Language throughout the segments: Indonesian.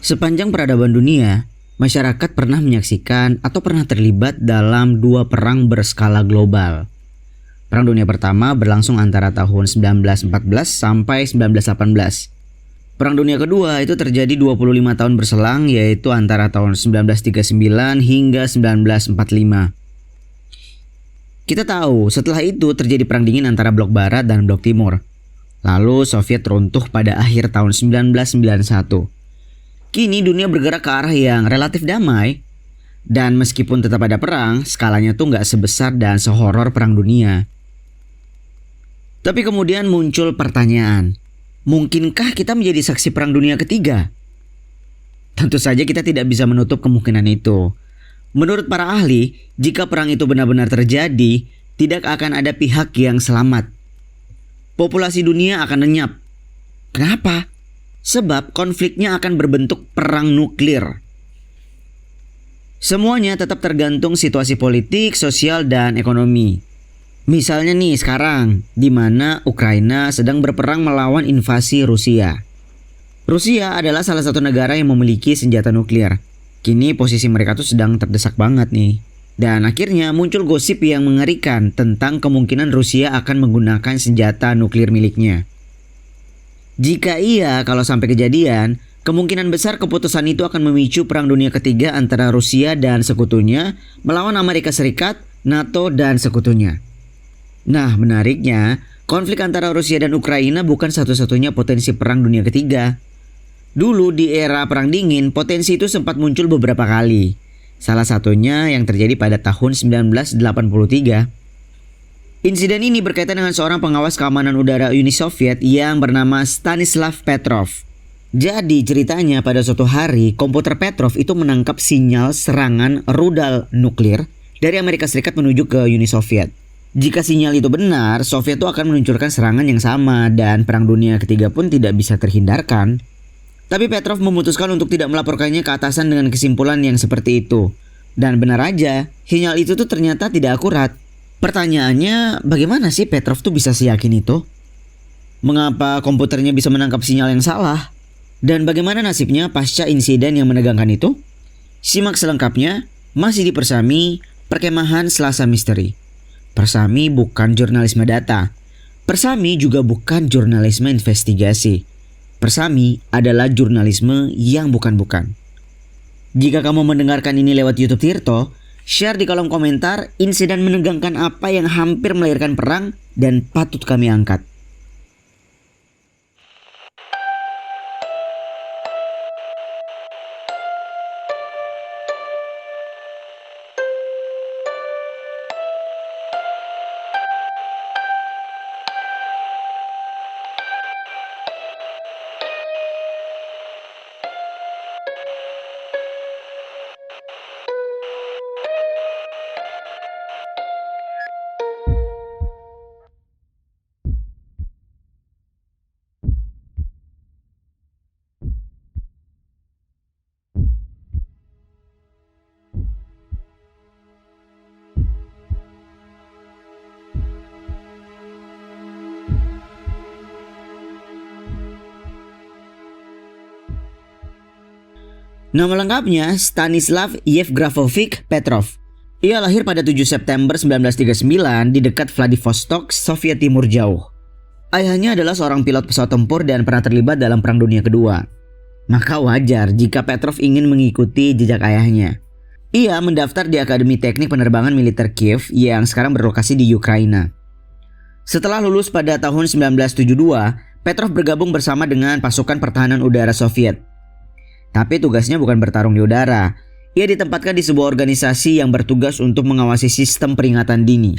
Sepanjang peradaban dunia, masyarakat pernah menyaksikan atau pernah terlibat dalam dua perang berskala global. Perang Dunia Pertama berlangsung antara tahun 1914 sampai 1918. Perang Dunia Kedua itu terjadi 25 tahun berselang, yaitu antara tahun 1939 hingga 1945. Kita tahu setelah itu terjadi perang dingin antara blok barat dan blok timur. Lalu Soviet runtuh pada akhir tahun 1991. Kini dunia bergerak ke arah yang relatif damai. Dan meskipun tetap ada perang, skalanya tuh nggak sebesar dan sehoror perang dunia. Tapi kemudian muncul pertanyaan, mungkinkah kita menjadi saksi perang dunia ketiga? Tentu saja kita tidak bisa menutup kemungkinan itu. Menurut para ahli, jika perang itu benar-benar terjadi, tidak akan ada pihak yang selamat. Populasi dunia akan lenyap. Kenapa? Sebab konfliknya akan berbentuk perang nuklir. Semuanya tetap tergantung situasi politik, sosial, dan ekonomi. Misalnya nih sekarang, di mana Ukraina sedang berperang melawan invasi Rusia. Rusia adalah salah satu negara yang memiliki senjata nuklir. Kini posisi mereka tuh sedang terdesak banget nih. Dan akhirnya muncul gosip yang mengerikan tentang kemungkinan Rusia akan menggunakan senjata nuklir miliknya. Jika iya, kalau sampai kejadian, kemungkinan besar keputusan itu akan memicu perang dunia ketiga antara Rusia dan sekutunya melawan Amerika Serikat, NATO, dan sekutunya. Nah, menariknya, konflik antara Rusia dan Ukraina bukan satu-satunya potensi perang dunia ketiga. Dulu di era perang dingin, potensi itu sempat muncul beberapa kali. Salah satunya yang terjadi pada tahun 1983. Insiden ini berkaitan dengan seorang pengawas keamanan udara Uni Soviet yang bernama Stanislav Petrov. Jadi ceritanya pada suatu hari komputer Petrov itu menangkap sinyal serangan rudal nuklir dari Amerika Serikat menuju ke Uni Soviet. Jika sinyal itu benar, Soviet itu akan meluncurkan serangan yang sama dan perang dunia ketiga pun tidak bisa terhindarkan. Tapi Petrov memutuskan untuk tidak melaporkannya ke atasan dengan kesimpulan yang seperti itu. Dan benar aja, sinyal itu tuh ternyata tidak akurat. Pertanyaannya, bagaimana sih Petrov tuh bisa seyakin itu? Mengapa komputernya bisa menangkap sinyal yang salah? Dan bagaimana nasibnya pasca insiden yang menegangkan itu? Simak selengkapnya, masih di Persami, Perkemahan Selasa Misteri. Persami bukan jurnalisme data. Persami juga bukan jurnalisme investigasi. Persami adalah jurnalisme yang bukan-bukan. Jika kamu mendengarkan ini lewat YouTube Tirto, share di kolom komentar insiden menegangkan apa yang hampir melahirkan perang dan patut kami angkat. Nama lengkapnya Stanislav Yevgrafovich Petrov. Ia lahir pada 7 September 1939 di dekat Vladivostok, Soviet Timur Jauh. Ayahnya adalah seorang pilot pesawat tempur dan pernah terlibat dalam Perang Dunia Kedua. Maka wajar jika Petrov ingin mengikuti jejak ayahnya. Ia mendaftar di Akademi Teknik Penerbangan Militer Kiev yang sekarang berlokasi di Ukraina. Setelah lulus pada tahun 1972, Petrov bergabung bersama dengan pasukan pertahanan udara Soviet. Tapi tugasnya bukan bertarung di udara. Ia ditempatkan di sebuah organisasi yang bertugas untuk mengawasi sistem peringatan dini.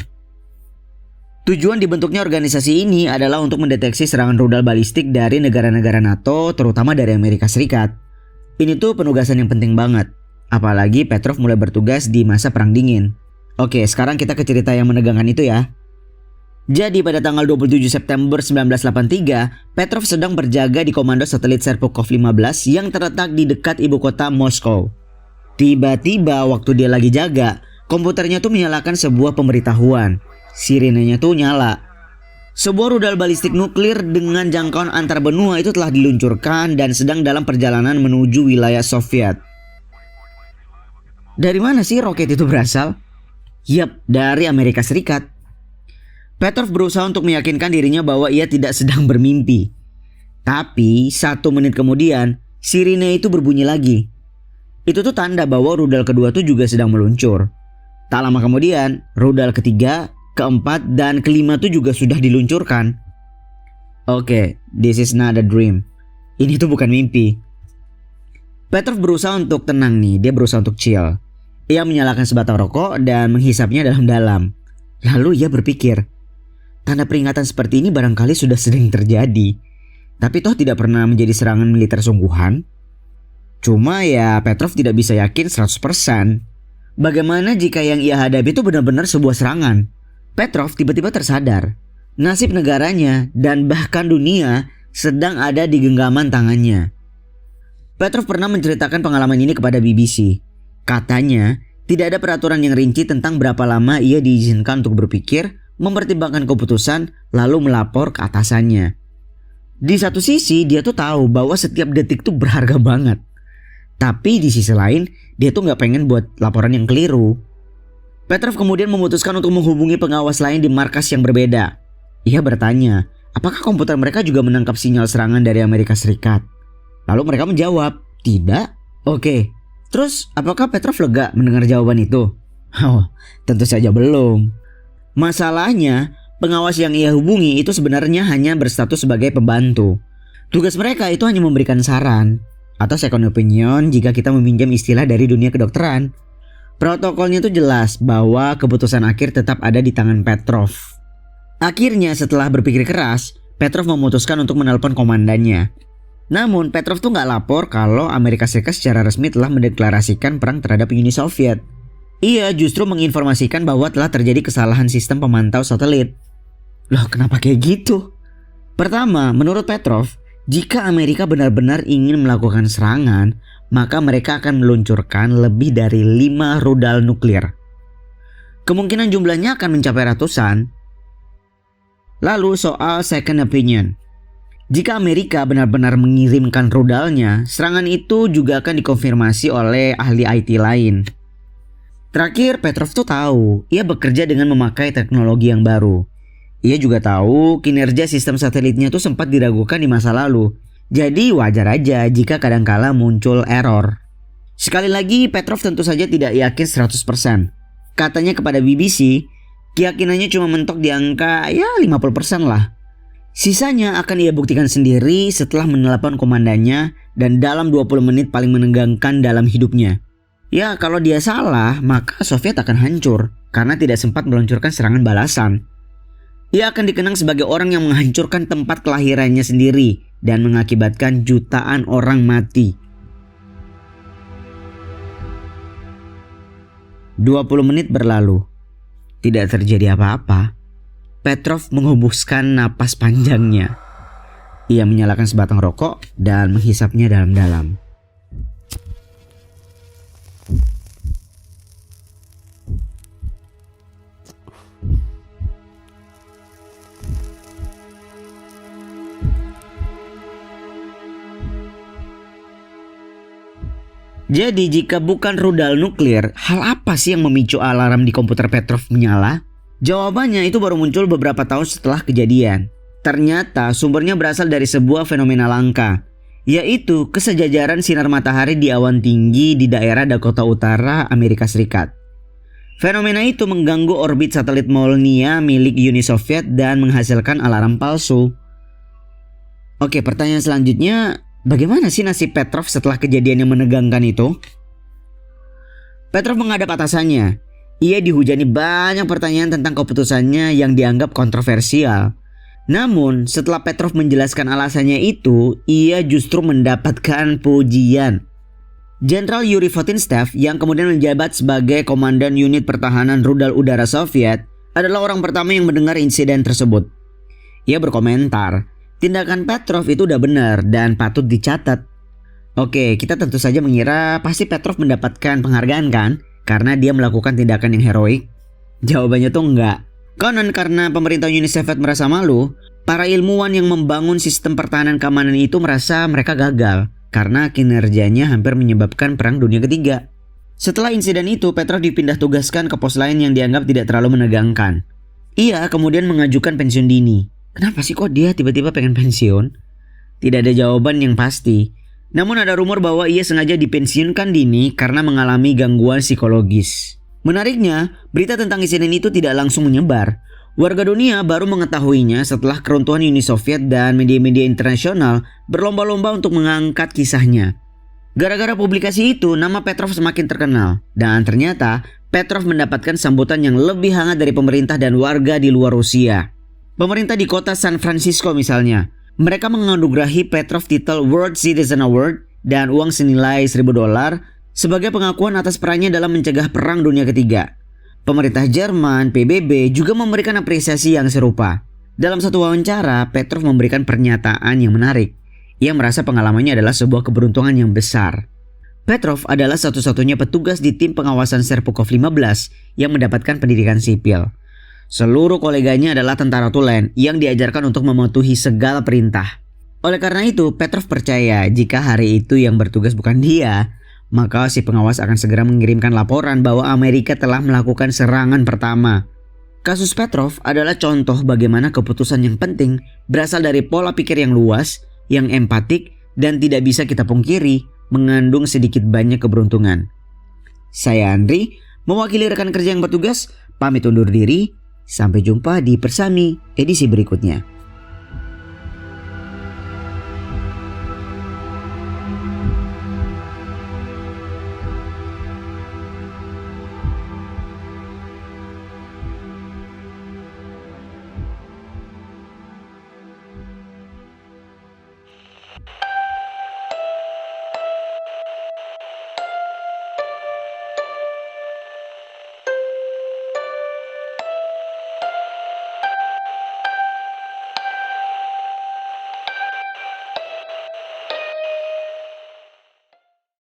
Tujuan dibentuknya organisasi ini adalah untuk mendeteksi serangan rudal balistik dari negara-negara NATO, terutama dari Amerika Serikat. Ini tuh penugasan yang penting banget. Apalagi Petrov mulai bertugas di masa Perang Dingin. Oke, sekarang kita ke cerita yang menegangkan itu ya. Jadi pada tanggal 27 September 1983, Petrov sedang berjaga di komando satelit Serpukhov 15 yang terletak di dekat ibu kota Moskow. Tiba-tiba waktu dia lagi jaga, komputernya tuh menyalakan sebuah pemberitahuan. Sirenenya tuh nyala. Sebuah rudal balistik nuklir dengan jangkauan antar benua itu telah diluncurkan dan sedang dalam perjalanan menuju wilayah Soviet. Dari mana sih roket itu berasal? Yap, dari Amerika Serikat. Petrov berusaha untuk meyakinkan dirinya bahwa ia tidak sedang bermimpi. Tapi 1 menit kemudian, sirine itu berbunyi lagi. Itu tuh tanda bahwa rudal kedua tuh juga sedang meluncur. Tak lama kemudian, rudal ketiga, keempat, dan kelima tuh juga sudah diluncurkan. Oke, this is not a dream. Ini tuh bukan mimpi. Petrov berusaha untuk tenang nih, dia berusaha untuk chill. Ia menyalakan sebatang rokok dan menghisapnya dalam-dalam. Lalu ia berpikir, tanda peringatan seperti ini barangkali sudah sering terjadi. Tapi toh tidak pernah menjadi serangan militer sungguhan. Cuma ya Petrov tidak bisa yakin 100%. Bagaimana jika yang ia hadapi itu benar-benar sebuah serangan? Petrov tiba-tiba tersadar. Nasib negaranya dan bahkan dunia sedang ada di genggaman tangannya. Petrov pernah menceritakan pengalaman ini kepada BBC. Katanya, tidak ada peraturan yang rinci tentang berapa lama ia diizinkan untuk berpikir, mempertimbangkan keputusan, lalu melapor ke atasannya. Di satu sisi, dia tuh tahu bahwa setiap detik tuh berharga banget. Tapi di sisi lain, dia tuh gak pengen buat laporan yang keliru. Petrov kemudian memutuskan untuk menghubungi pengawas lain di markas yang berbeda. Ia bertanya, apakah komputer mereka juga menangkap sinyal serangan dari Amerika Serikat? Lalu mereka menjawab, tidak. Oke. Terus, apakah Petrov lega mendengar jawaban itu? Oh, tentu saja belum. Masalahnya, pengawas yang ia hubungi itu sebenarnya hanya berstatus sebagai pembantu. Tugas mereka itu hanya memberikan saran, atau second opinion jika kita meminjam istilah dari dunia kedokteran. Protokolnya itu jelas bahwa keputusan akhir tetap ada di tangan Petrov. Akhirnya setelah berpikir keras, Petrov memutuskan untuk menelpon komandannya. Namun Petrov tuh gak lapor kalau Amerika Serikat secara resmi telah mendeklarasikan perang terhadap Uni Soviet. Ia justru menginformasikan bahwa telah terjadi kesalahan sistem pemantau satelit. Loh, kenapa kayak gitu? Pertama, menurut Petrov, jika Amerika benar-benar ingin melakukan serangan, maka mereka akan meluncurkan lebih dari 5 rudal nuklir. Kemungkinan jumlahnya akan mencapai ratusan. Lalu soal second opinion. Jika Amerika benar-benar mengirimkan rudalnya, serangan itu juga akan dikonfirmasi oleh ahli IT lain. Terakhir, Petrov tuh tahu, ia bekerja dengan memakai teknologi yang baru. Ia juga tahu kinerja sistem satelitnya tuh sempat diragukan di masa lalu. Jadi wajar aja jika kadangkala muncul error. Sekali lagi, Petrov tentu saja tidak yakin 100%. Katanya kepada BBC, keyakinannya cuma mentok di angka 50% lah. Sisanya akan ia buktikan sendiri setelah menelpon komandannya dan dalam 20 menit paling menegangkan dalam hidupnya. Ya, kalau dia salah, maka Soviet akan hancur karena tidak sempat meluncurkan serangan balasan. Ia akan dikenang sebagai orang yang menghancurkan tempat kelahirannya sendiri dan mengakibatkan jutaan orang mati. 20 menit berlalu. Tidak terjadi apa-apa. Petrov menghembuskan napas panjangnya. Ia menyalakan sebatang rokok dan menghisapnya dalam-dalam. Jadi jika bukan rudal nuklir, hal apa sih yang memicu alarm di komputer Petrov menyala? Jawabannya itu baru muncul beberapa tahun setelah kejadian. Ternyata sumbernya berasal dari sebuah fenomena langka, yaitu kesejajaran sinar matahari di awan tinggi di daerah Dakota Utara, Amerika Serikat. Fenomena itu mengganggu orbit satelit Molniya milik Uni Soviet dan menghasilkan alarm palsu. Oke, pertanyaan selanjutnya, bagaimana sih nasib Petrov setelah kejadian yang menegangkan itu? Petrov menghadap atasannya. Ia dihujani banyak pertanyaan tentang keputusannya yang dianggap kontroversial. Namun, setelah Petrov menjelaskan alasannya itu, ia justru mendapatkan pujian. Jenderal Yuri Votinstev yang kemudian menjabat sebagai Komandan Unit Pertahanan Rudal Udara Soviet adalah orang pertama yang mendengar insiden tersebut. Ia berkomentar, tindakan Petrov itu udah benar dan patut dicatat. Oke, kita tentu saja mengira pasti Petrov mendapatkan penghargaan kan? Karena dia melakukan tindakan yang heroik. Jawabannya tuh enggak. Konon karena pemerintah Uni Soviet merasa malu, para ilmuwan yang membangun sistem pertahanan keamanan itu merasa mereka gagal karena kinerjanya hampir menyebabkan Perang Dunia Ketiga. Setelah insiden itu, Petrov dipindah tugaskan ke pos lain yang dianggap tidak terlalu menegangkan. Ia kemudian mengajukan pensiun dini. Kenapa sih kok dia tiba-tiba pengen pensiun? Tidak ada jawaban yang pasti. Namun ada rumor bahwa ia sengaja dipensiunkan dini karena mengalami gangguan psikologis. Menariknya, berita tentang insiden itu tidak langsung menyebar. Warga dunia baru mengetahuinya setelah keruntuhan Uni Soviet dan media-media internasional berlomba-lomba untuk mengangkat kisahnya. Gara-gara publikasi itu, nama Petrov semakin terkenal. Dan ternyata, Petrov mendapatkan sambutan yang lebih hangat dari pemerintah dan warga di luar Rusia. Pemerintah di kota San Francisco misalnya, mereka menganugerahi Petrov titel World Citizen Award dan uang senilai $1.000 sebagai pengakuan atas perannya dalam mencegah Perang Dunia Ketiga. Pemerintah Jerman, PBB, juga memberikan apresiasi yang serupa. Dalam satu wawancara, Petrov memberikan pernyataan yang menarik. Ia merasa pengalamannya adalah sebuah keberuntungan yang besar. Petrov adalah satu-satunya petugas di tim pengawasan Serpukhov 15 yang mendapatkan pendidikan sipil. Seluruh koleganya adalah tentara tulen yang diajarkan untuk mematuhi segala perintah. Oleh karena itu, Petrov percaya jika hari itu yang bertugas bukan dia, maka si pengawas akan segera mengirimkan laporan bahwa Amerika telah melakukan serangan pertama. Kasus Petrov adalah contoh bagaimana keputusan yang penting berasal dari pola pikir yang luas, yang empatik, dan tidak bisa kita pungkiri mengandung sedikit banyak keberuntungan. Saya Andri, mewakili rekan kerja yang bertugas, pamit undur diri. Sampai jumpa di Persami edisi berikutnya.